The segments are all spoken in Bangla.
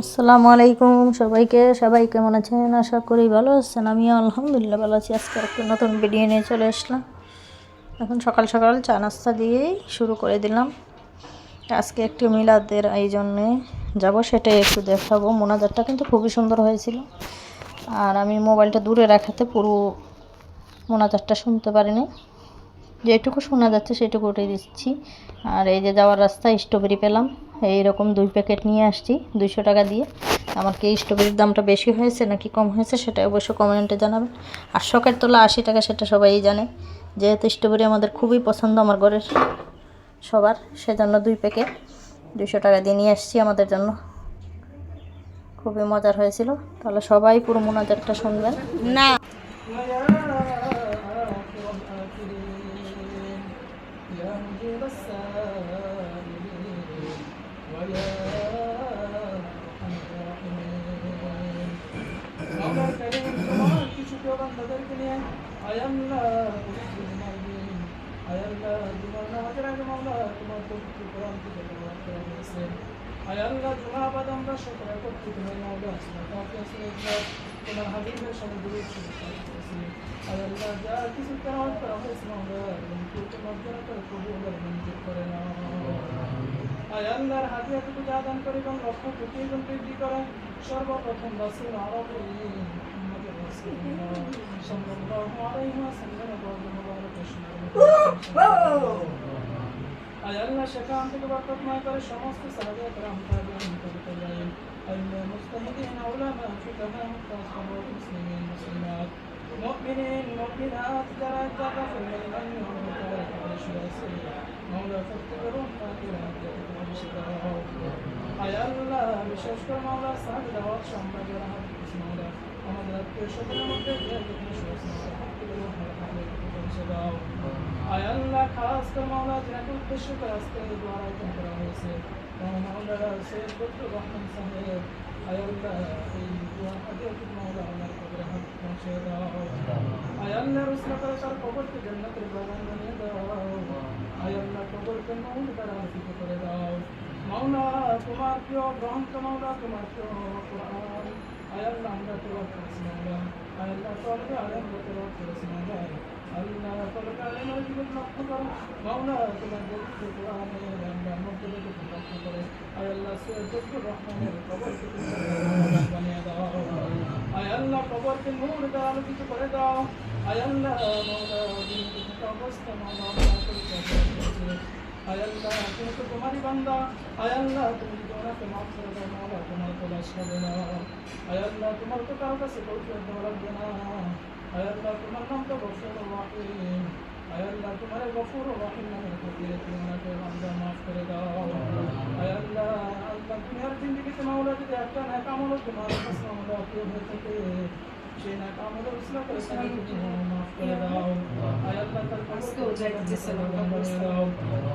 আসসালামু আলাইকুম সবাইকে। সবাই কেমন আছেন? আশা করি ভালো আছেন। আমিও আলহামদুলিল্লাহ ভালো আছি। আজকে একটা নতুন ভিডিও নিয়ে চলে আসলাম। এখন সকাল সকাল চা নাস্তা দিয়েই শুরু করে দিলাম। আজকে একটি মিলাদের আয়োজনে যাব, সেটাই একটু দেখাবো। মোনাজাতটা কিন্তু খুবই সুন্দর হয়েছিল, আর আমি মোবাইলটা দূরে রাখাতে পুরো মোনাজাতটা শুনতে পারিনি। যেটুকু শোনা যাচ্ছে সেটুকু উঠে দিচ্ছি। আর এই যে যাওয়ার রাস্তায় স্ট্রবেরি পেলাম, এইরকম 2 প্যাকেট নিয়ে আসছি 200 টাকা দিয়ে। আমার কি স্ট্রবেরির দামটা বেশি হয়েছে নাকি কম হয়েছে সেটা অবশ্যই কমেন্টে জানাবেন। আর শখের তোলা 80 টাকা, সেটা সবাই জানে। যেহেতু স্ট্রবেরি আমাদের খুবই পছন্দ আমার ঘরের সবার, সেজন্য 2 প্যাকেট 200 টাকা দিয়ে নিয়ে আসছি আমাদের জন্য। খুবই মজার হয়েছিল। তাহলে সবাই পুরো মোনাজাতটা শুনবেন না। يا مجيب السائلين ويا أرحم الراحمين مولا الكريم তোমার কিছু বান্দাদেরকে নিয়ে আয় আল্লাহ আয় আল্লাহ তোমার নামাজের আগে মাওলা তোমার পবিত্র কোরআন থেকে তেলাওয়াত করা হয়েছে। আয় আল্লাহ জুমা বাদ আমরা সকলে একত্রিত হয়ে মাওলা তোমার হাবিবের সাথে দূরে আয় আল্লাহ যা কিছু তেলাওয়াত করা হয়েছে মাওলা তোমার জন্য কবুল মঞ্জুর করে নাও। আয় আল্লাহর হাদিয়াটুকু যা দান করে এবং লক্ষ কোটি গুণ বৃদ্ধি করে সর্বপ্রথম রাসূল আরবী মুহাম্মদ রাসূলুল্লাহ সাল্লাল্লাহু আলাইহি ওয়াসাল্লাম আয় আল্লাহ সেখান থেকে বরকতময় করে সমস্ত সাহাবায়ে কেরাম তাবিঈন তাবিঈন আইম্মা মুজতাহিদিন উলামা ফুকাহা মুতাসাওয়া মুসলিমিন মুসলিমাত মুমিনিন মুমিনাত যারা যারা ফিরমান মাওলা প্রত্যেকের আয় আল্লাহ বিশেষ করে মাওলা সাহাবী দাওয়াত সম্মানের মাওলা আমাদের আত্মীয় স্বজনের মধ্যে আয় আল্লাহ খাস করে মাওলা যাকে উদ্দেশ্য করে আজকে দোয়া আয়োজন করা হয়েছে মাওলা সৈয়দ বদরুর রহমান সাহেব আয় আল্লাহ এই দোয়া হাদিয়াত মাওলা আমার কবরে হাত পৌঁছে দাও। আয় আল্লাহ রসুল করে তার কবরকে জান্নাতের বাগান বানিয়ে দাও। আয় আল্লাহ কবরকে মাওলা দ্বারা আলোকিত করে দাও। মাওলা তোমার প্রিয় গ্রন্থ মাওলা তোমার প্রিয় কোরআন আয় আল্লাহ আমরা তেলাওয়াত করেছি মাওলা। আয় আল্লাহ তলবে আলেম তেলাওয়াত করেছি মাওলা। আল্লাহ তলবে আলেমের জীবন লক্ষ্য করো মাওলা তোমার পবিত্র কোরআনের আমরা মর্যাদাকে লক্ষ্য করে আয় আল্লাহ সৈয়দ বদরুর রহমানের কবরকে বানিয়ে দাও। আয় আল্লাহ কবরকে নূর দ্বারা আলোকিত করে দাও। আয় আল্লাহ মাওলা জীবন্ত অবস্থা মাওলা আয় আল্লাহ তুমি তো তোমারই বান্দা। আয় আল্লাহ তুমি ওনাকে মাফ করে দাও মাওলা, তোমার তলাশ হবে না। আয় আল্লাহ তোমার তো কারো কাছে কৈফিয়ত দেওয়া লাগবে না। আয় আল্লাহ তোমার নাম তো গফুরুর রহিম। আয় আল্লাহ তোমার গফুরুর রহিম নামের খাতিরে তুমি ওনাকে বান্দা মাফ করে দাও। আয় আল্লাহ আল্লাহ দুনিয়ার জিন্দেগিতে মাওলা যদি একটা নেক আমল তোমার কাছে মাওলা প্রিয় হয়ে থাকে সেই নেক আমলের উসিলা করে তুমি মাফ করে দাও। আয় আল্লাহ তার কাছেও যাইতেছে দাও।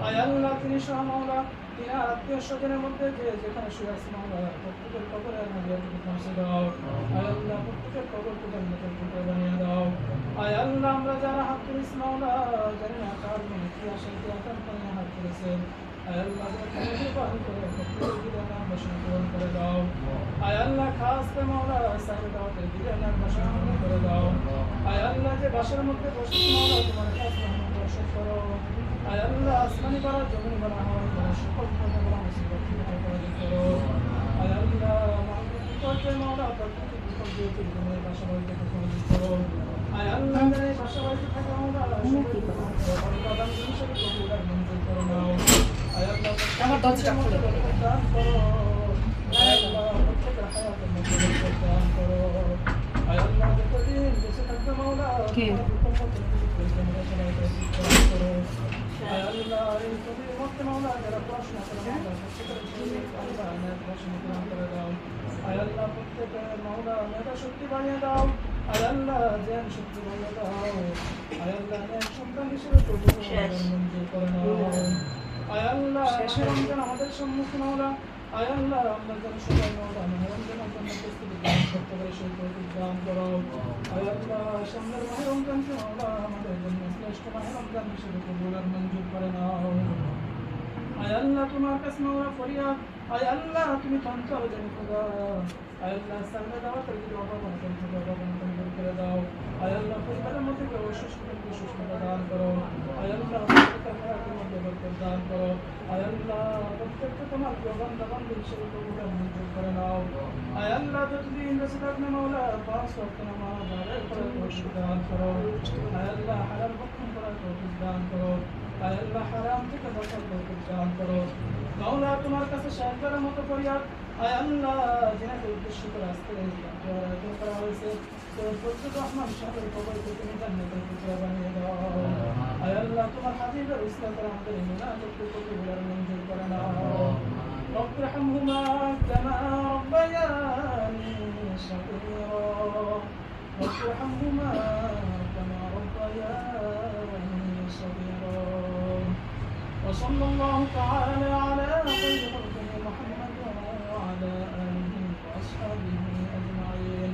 আয় আল্লাহ তিনি সহ মাওলা তিনি আত্মীয় স্বজনের মধ্যে যে যেখানে শুয়ে আছে মাওলা প্রত্যেকের কবরে হাদিয়াটুকু পৌঁছে দাও। আয় আল্লাহ প্রত্যেকের কবরকে জান্নাতের টুকরো বানিয়ে দাও। আয় আল্লাহ আমরা যারা হাত তুলেছি মাওলা জানি না কার মনে কি আসে কি আকাঙ্ক্ষা নিয়ে হাত তুলেছেন। আয় আল্লাহ করে দাও। আয় আল্লাহ খাস করে মাওলা সাহেব দাওয়াতের দিদার বাসা করে দাও। আয় আল্লাহ যে বাসার মধ্যে বসে মাওলা তোমার কাছে বর্ষণ করো। আয় আল্লাহ আসমানি বাড়া জমিন বাড়া হয় সকল মুসিবত করো। আয় আল্লাহ বিপর্যয় মাওলা প্রকৃতি বিপর্যয় জীবনের বাসা বাড়িতে করো। আয় আল্লাহ এই বাসা বাড়িতে থাকা মাওলা মঞ্জুর করে নাও। আয় আল্লাহ আমার দরজাটা খুলে দান করো। আয় আল্লাহ প্রত্যেকের হায়াতের মধ্যে দান করো। আয় আল্লাহ যতদিন বেঁচে থাকবে মাওলা করো। আয় আল্লাহ এই পৃথিবীর মধ্যে মাওলা যারা পড়াশোনা করে মাওলা প্রত্যেকের পড়াশোনা করে দাও। আয় আল্লাহ প্রত্যেকের মাওলা মেধা শক্তি বাড়িয়ে দাও। আয় আল্লাহ জ্ঞান শক্তি বাড়িয়ে দাও। আয় আল্লাহ সন্তান হিসেবে মঞ্জুর করে নাও। আয় আল্লাহ রমজান আমাদের সম্মুখীন মাওলা। আয় আল্লাহ আমরা যেন সবাই মাওলা রমজানের জন্য প্রস্তুতি গ্রহণ করতে পারি সেই তৌফিক দান করো। আয় আল্লাহ সামনের মাহে রমজানকে মাওলা আমাদের জন্য শ্রেষ্ঠ মাহে রমজান হিসেবে কবুল আর মঞ্জুর করে নাও। আয় আল্লাহ তোমার কাছে মাওলা ফরিয়াদ আয় আল্লাহ তুমি তন্ত্র জানি খোদা, আয় আল্লাহ সামনে দাওয়াতের যদি অভাব অনটন থাকে অভাব অনটন দূর করে দাও। আয় আল্লাহ পরিবারের মধ্যে কেউ অসুস্থতাকে সুস্থতা দান করো। আয় আল্লাহ প্রত্যেকটা ঘরের মধ্যে বরকত দান করো। আয় আল্লাহ প্রত্যেকটা তোমার প্রিয় বান্দা বান্দী হিসেবে কবুল মঞ্জুর করে নাও। আয় আল্লাহ যতদিন বেঁচে থাকবে মাওলা পাঁচ ওয়াক্ত নামাজ আদায় করার তৌফিক দান করো। আয় আল্লাহ হালাল ভক্ষণ করার তৌফিক দান করো। আয় আল্লাহ হারাম থেকে বাঁচার তৌফিক দান করো। মাওলা তোমার কাছে সাহায্যের মতো ফরিয়াদ। আয় আল্লাহ যিনাকে উদ্দেশ্য করে আজকে আয়োজন করা হয়েছে ফজলুর রহমান সাহেবের কবরকে তুমি জান্নাতের টুকরা বানিয়ে দাও। আয় আল্লাহ তোমার হাবিবের উসলা করে আমাদের মুনাফিককে কবুল মঞ্জুর করে নাও। رب ارحمهما كما ربياني صغيرا. رب ارحمهما كما ربياني صغيرا. وصلى الله تعالى على خير خلقه محمد وعلى آله وأصحابه أجمعين.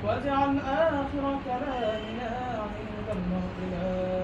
واجعل آخر كلامنا عند الموت لا